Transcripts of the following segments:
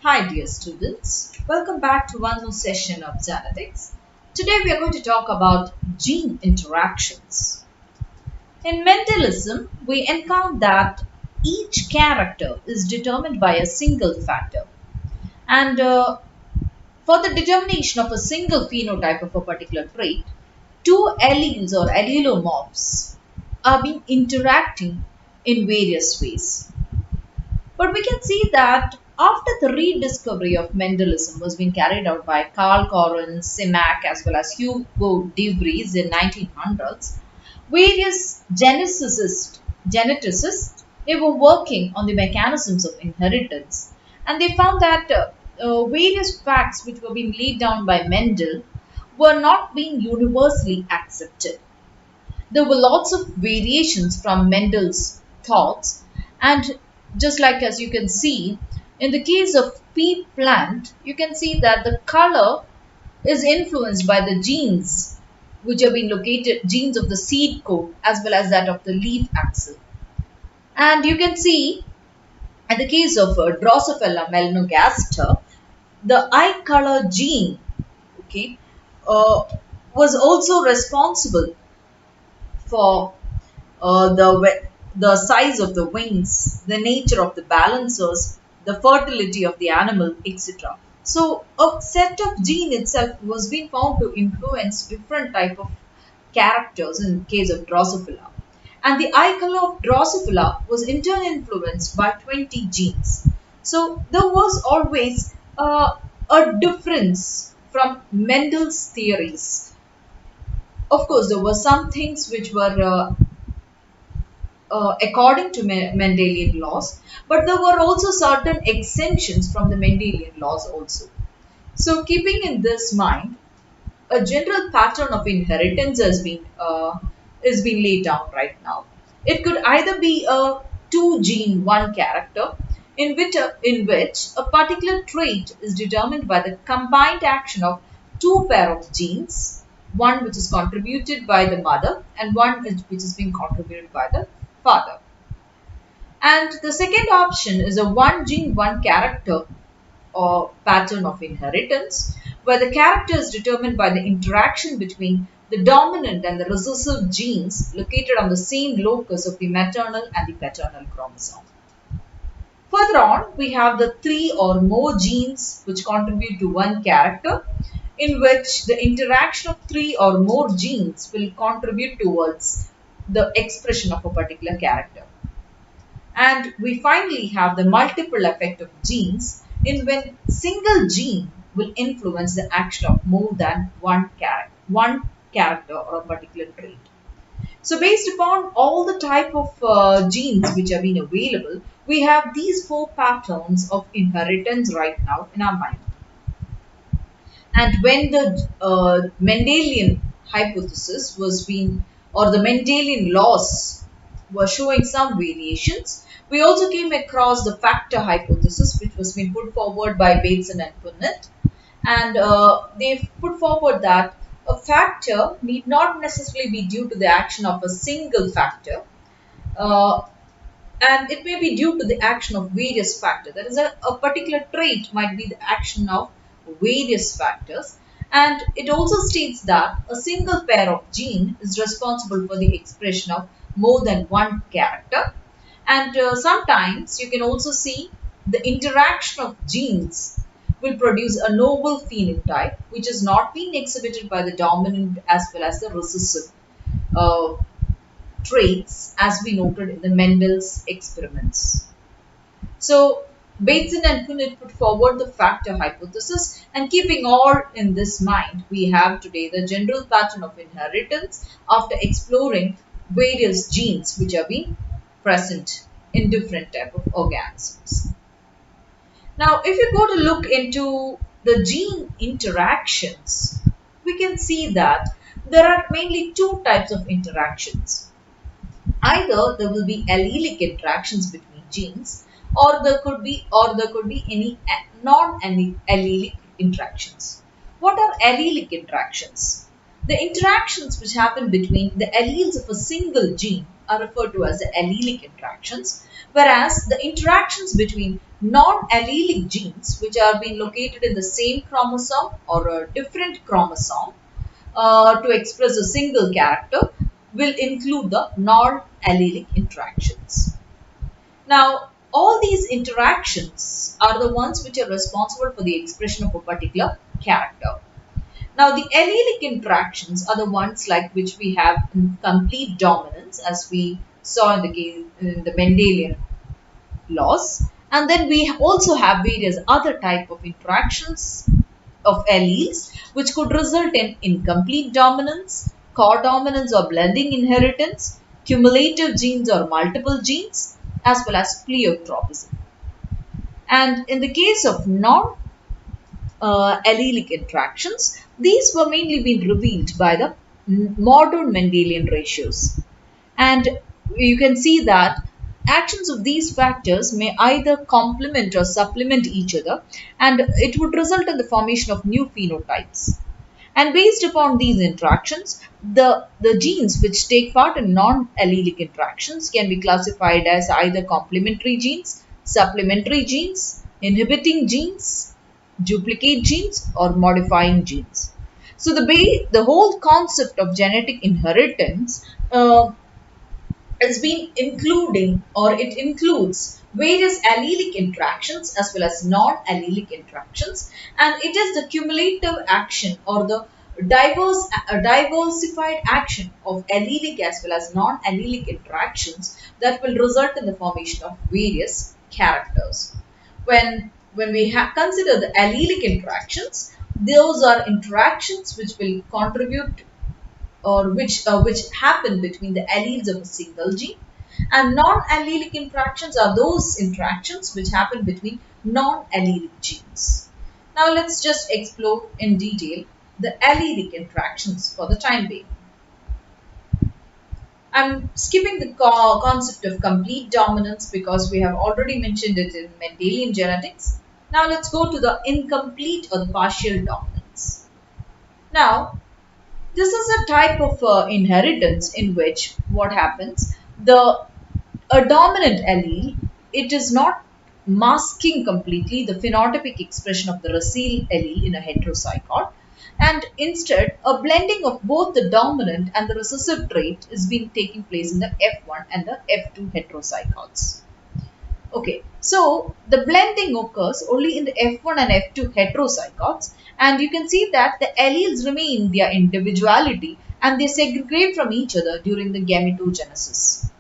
Hi dear students, welcome back to one more session of genetics. Today we are going to talk about gene interactions. In Mendelism, we encounter that each character is determined by a single factor. And for the determination of a single phenotype of a particular trait, two alleles or allelomorphs are being interacting in various ways. But we can see that after the rediscovery of Mendelism was being carried out by Carl Corren, Simak, as well as Hugo de Vries in 1900s, various geneticists, they were working on the mechanisms of inheritance, and they found that various facts which were being laid down by Mendel were not being universally accepted. There were lots of variations from Mendel's thoughts, and just like as you can see, in the case of pea plant, you can see that the color is influenced by the genes which have been located, genes of the seed coat as well as that of the leaf axil. And you can see in the case of Drosophila melanogaster, the eye color gene, okay, uh, was also responsible for the size of the wings, the nature of the balancers, the fertility of the animal, etc. So a set of gene itself was being found to influence different type of characters in case of Drosophila. And the eye color of Drosophila was in turn influenced by 20 genes. So there was always a difference from Mendel's theories. Of course, there were some things which were according to Mendelian laws, but there were also certain exemptions from the Mendelian laws also. So, keeping in this mind, a general pattern of inheritance is being laid down right now. It could either be a two gene one character, in which a particular trait is determined by the combined action of two pair of genes, one which is contributed by the mother and one which is being contributed by the father. And the second option is a one gene one character or pattern of inheritance, where the character is determined by the interaction between the dominant and the recessive genes located on the same locus of the maternal and the paternal chromosome. Further on, we have the three or more genes which contribute to one character, in which the interaction of three or more genes will contribute towards the expression of a particular character. And we finally have the multiple effect of genes, in when single gene will influence the action of more than one character or a particular trait. So based upon all the type of genes which have been available, we have these four patterns of inheritance right now in our mind. And when the Mendelian hypothesis was being, or the Mendelian laws were showing some variations, we also came across the factor hypothesis, which was being put forward by Bateson and Punnett. And they put forward that a factor need not necessarily be due to the action of a single factor, uh, and it may be due to the action of various factors. That is, a particular trait might be the action of various factors. And it also states that a single pair of gene is responsible for the expression of more than one character. And sometimes you can also see the interaction of genes will produce a novel phenotype which is not being exhibited by the dominant as well as the recessive uh, traits, as we noted in the Mendel's experiments. So Bateson and Punnett put forward the factor hypothesis, and keeping all in this mind, we have today the general pattern of inheritance after exploring various genes which are being present in different type of organisms. Now, if you go to look into the gene interactions, we can see that there are mainly two types of interactions. Either there will be allelic interactions between genes, or there could be any non-allelic interactions. What are allelic interactions? The interactions which happen between the alleles of a single gene are referred to as the allelic interactions, whereas the interactions between non-allelic genes which are being located in the same chromosome or a different chromosome to express a single character will include the non-allelic interactions. Now, all these interactions are the ones which are responsible for the expression of a particular character. Now, the allelic interactions are the ones like which we have in complete dominance, as we saw in the case in the Mendelian laws. And then we also have various other type of interactions of alleles which could result in incomplete dominance, codominance or blending inheritance, cumulative genes or multiple genes, as well as pleiotropism. And in the case of non-allelic interactions, these were mainly being revealed by the modern Mendelian ratios. And you can see that actions of these factors may either complement or supplement each other, and it would result in the formation of new phenotypes. And based upon these interactions, the genes which take part in non-allelic interactions can be classified as either complementary genes, supplementary genes, inhibiting genes, duplicate genes, or modifying genes. So the whole concept of genetic inheritance has been including, or it includes, various allelic interactions as well as non-allelic interactions, and it is the cumulative action or the diversified action of allelic as well as non-allelic interactions that will result in the formation of various characters. When we consider the allelic interactions, those are interactions which will contribute or which happen between the alleles of a single gene, and non-allelic interactions are those interactions which happen between non-allelic genes. Now let's just explore in detail the allelic interactions for the time being. I'm skipping the concept of complete dominance because we have already mentioned it in Mendelian genetics. Now let's go to the incomplete or the partial dominance. Now, this is a type of inheritance in which what happens, a dominant allele, it is not masking completely the phenotypic expression of the recessive allele in a heterozygote, and instead a blending of both the dominant and the recessive trait is being taking place in the F1 and the F2 heterozygotes. Okay, so the blending occurs only in the F1 and F2 heterozygotes, and you can see that the alleles remain their individuality and they segregate from each other during the gametogenesis.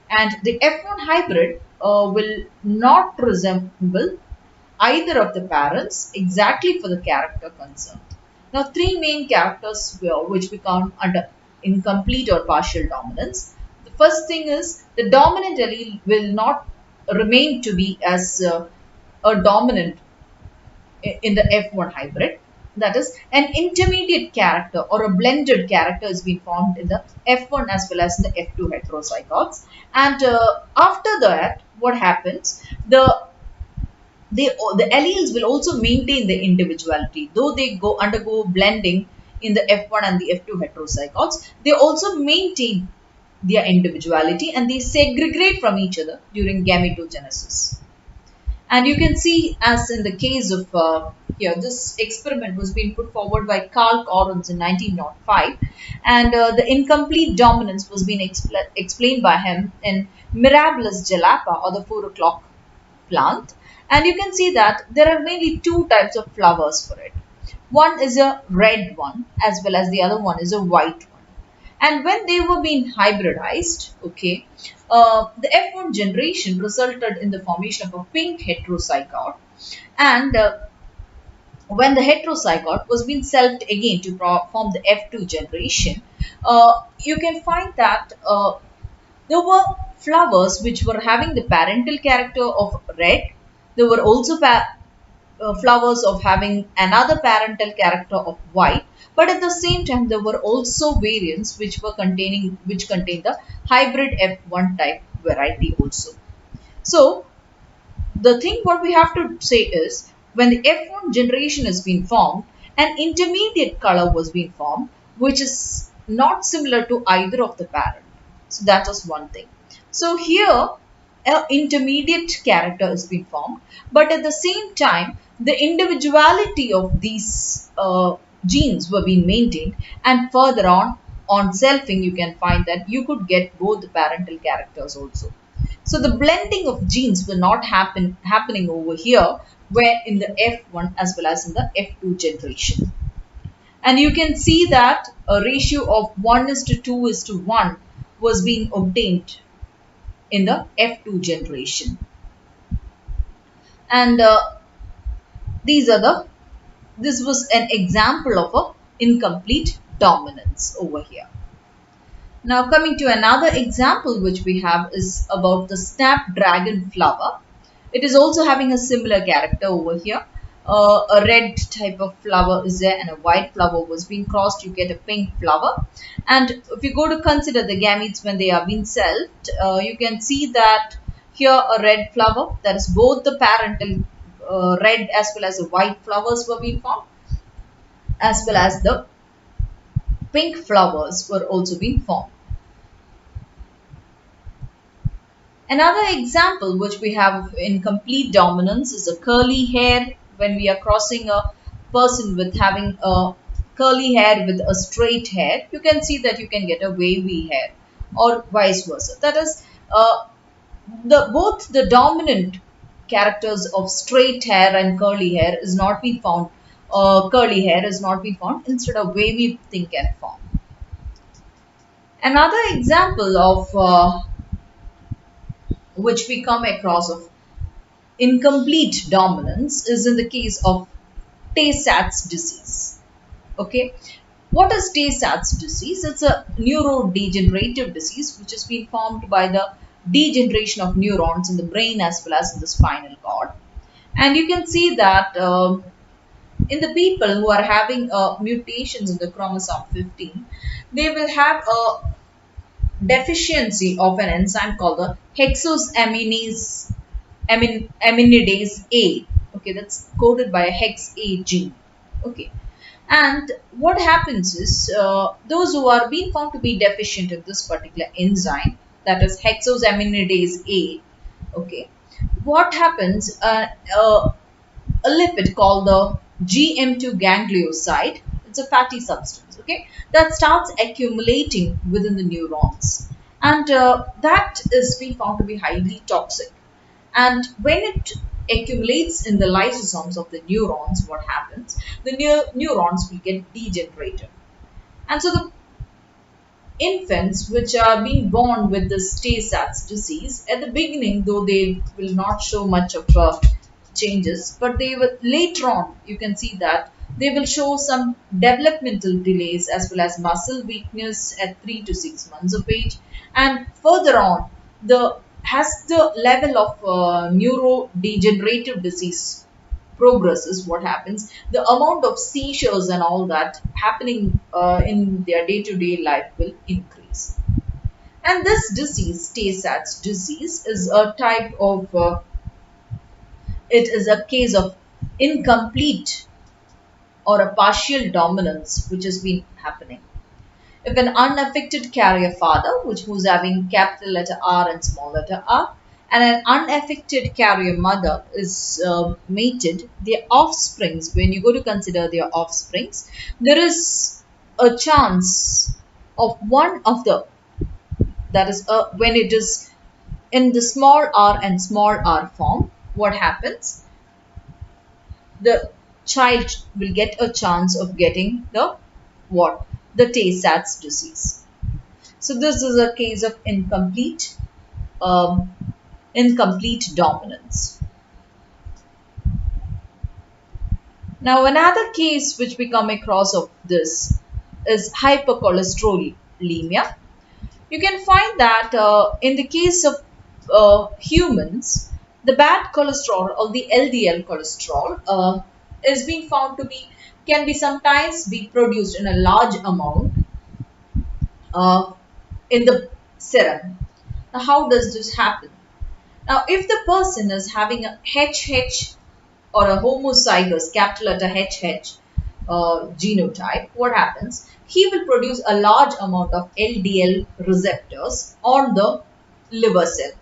And the F1 hybrid will not resemble either of the parents exactly for the character concerned. Now, three main characters which we count under incomplete or partial dominance. The first thing is the dominant allele will not remain to be as a dominant in the F1 hybrid. That is, an intermediate character or a blended character is being formed in the F1 as well as in the F2 heterozygotes. And after that, what happens? The alleles will also maintain their individuality. Though they undergo blending in the F1 and the F2 heterozygotes, they also maintain their individuality and they segregate from each other during gametogenesis. And you can see, as in the case of here, this experiment was being put forward by Carl Correns in 1905, and the incomplete dominance was being explained by him in Mirabilis jalapa, or the 4 o'clock plant. And you can see that there are mainly two types of flowers for it. One is a red one as well as the other one is a white one. And when they were being hybridized, okay, the F1 generation resulted in the formation of a pink heterozygote. And when the heterozygote was being selved again to form the F2 generation, you can find that there were flowers which were having the parental character of red. There were also flowers of having another parental character of white, but at the same time there were also variants which contained the hybrid F1 type variety also. So the thing what we have to say is, when the F1 generation has been formed, an intermediate color was being formed which is not similar to either of the parent. So that is one thing. So here intermediate character is being formed, but at the same time, the individuality of these genes were being maintained, and further on selfing, you can find that you could get both the parental characters also. So the blending of genes will not happening over here, where in the F1 as well as in the F2 generation. And you can see that a ratio of 1 is to 2 is to 1 was being obtained in the F2 generation. And this was an example of a incomplete dominance over here. Now coming to another example which we have is about the snapdragon flower. It is also having a similar character over here. A red type of flower is there and a white flower was being crossed, you get a pink flower. And if you go to consider the gametes when they are being selfed, you can see that here a red flower, that is both the parental red as well as the white flowers were being formed, as well as the pink flowers were also being formed. Another example which we have in complete dominance is a curly hair. When we are crossing a person with having a curly hair with a straight hair, you can see that you can get a wavy hair, or vice versa. That is, both the dominant characters of straight hair and curly hair is not being found. Curly hair is not being found. Instead of wavy thing can form. Another example of which we come across of incomplete dominance is in the case of Tay-Sachs disease. Okay, what is Tay-Sachs disease? It's a neurodegenerative disease which has been formed by the degeneration of neurons in the brain as well as in the spinal cord. And you can see that in the people who are having mutations in the chromosome 15, they will have a deficiency of an enzyme called the hexosaminidase A. Okay, that's coded by a hex A gene. Okay, and what happens is those who are being found to be deficient in this particular enzyme, that is hexosaminidase A. Okay, what happens? A lipid called the GM2 ganglioside. It's a fatty substance. Okay, that starts accumulating within the neurons, and that is being found to be highly toxic. And when it accumulates in the lysosomes of the neurons, what happens? The neurons will get degenerated. And so the infants which are being born with this Tay-Sachs disease, at the beginning, though they will not show much of changes, but they will later on, you can see that they will show some developmental delays as well as muscle weakness at 3 to 6 months of age. And further on, as the level of neurodegenerative disease progresses, what happens? The amount of seizures and all that happening in their day-to-day life will increase. And this disease, Tay-Sachs disease, is a type of, it is a case of incomplete or a partial dominance which has been happening. If an unaffected carrier father, who's having capital letter R and small letter r, and an unaffected carrier mother is mated, their offsprings, when you go to consider their offsprings, there is a chance of one of the, that is when it is in the small r and small r form, what happens? The child will get a chance of getting the what? The Tay-Sachs disease. So this is a case of incomplete dominance. Now another case which we come across of this is hypercholesterolemia. You can find that in the case of humans, the bad cholesterol or the LDL cholesterol is being found to be, can be sometimes be produced in a large amount in the serum. Now, how does this happen? Now, if the person is having a HH or a homozygous capital letter HH genotype, what happens? He will produce a large amount of LDL receptors on the liver cell.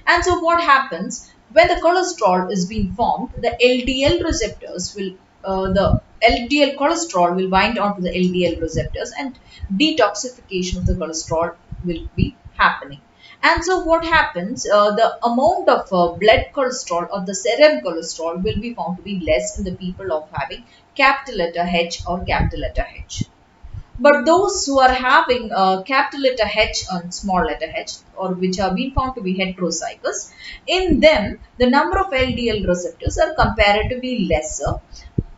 And so what happens when the cholesterol is being formed, the LDL receptors will, the LDL cholesterol will bind onto the LDL receptors and detoxification of the cholesterol will be happening. And so what happens, the amount of blood cholesterol or the serum cholesterol will be found to be less in the people of having capital letter H or capital letter H. But those who are having capital letter H and small letter h, or which are being found to be heterozygous, in them the number of LDL receptors are comparatively lesser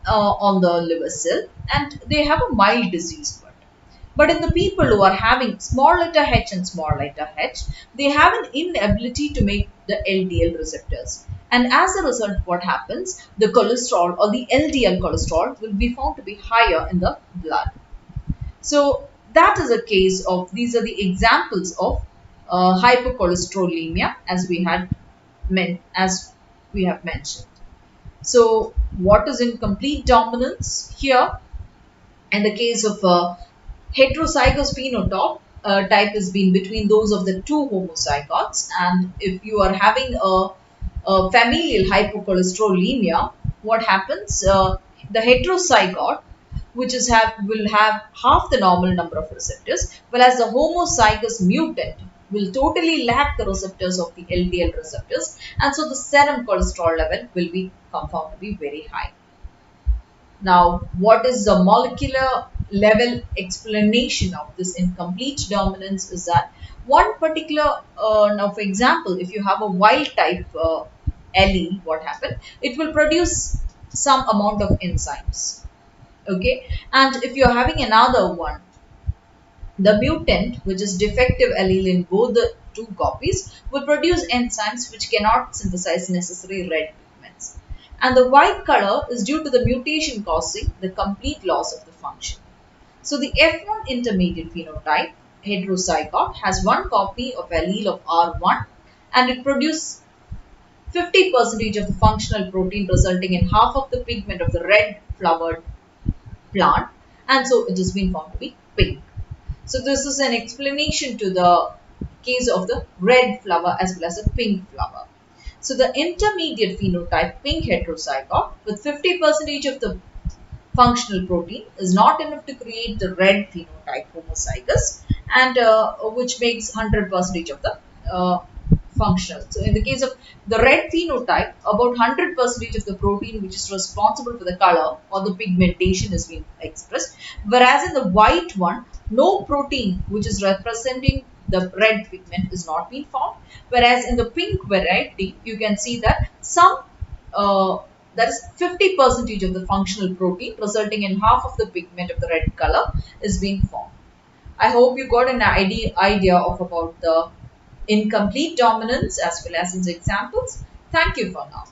on the liver cell and they have a mild disease burden. But in the people who are having small letter h and small letter h, they have an inability to make the LDL receptors. And as a result, what happens? The cholesterol or the LDL cholesterol will be found to be higher in the blood. So that is a case of, these are the examples of hypercholesterolemia as we have mentioned. So what is incomplete dominance here? In the case of heterozygous phenotype, type has been between those of the two homozygotes, and if you are having a familial hypercholesterolemia, what happens? The heterozygote, which is will have half the normal number of receptors, whereas the homozygous mutant will totally lack the receptors of the LDL receptors, and so the serum cholesterol level will be found to be very high. Now, what is the molecular level explanation of this incomplete dominance is that one particular, now for example, if you have a wild type allele, what happened? It will produce some amount of enzymes. Okay, and if you're having another one, the mutant, which is defective allele in both the two copies, will produce enzymes which cannot synthesize necessary red pigments. And the white color is due to the mutation causing the complete loss of the function. So the F1 intermediate phenotype, heterozygote, has one copy of allele of R1 and it produces 50% of the functional protein, resulting in half of the pigment of the red flowered plant, and so it has been found to be pink. So this is an explanation to the case of the red flower as well as the pink flower. So the intermediate phenotype, pink heterozygote, with 50% of the functional protein is not enough to create the red phenotype homozygous, and which makes 100% of the functional. So in the case of the red phenotype, about 100% of the protein which is responsible for the color or the pigmentation is being expressed, whereas in the white one, no protein which is representing the red pigment is not being found, whereas in the pink variety, you can see that some that is 50% of the functional protein, resulting in half of the pigment of the red color is being formed. I hope you got an idea of about the incomplete dominance as well as its examples. Thank you for now.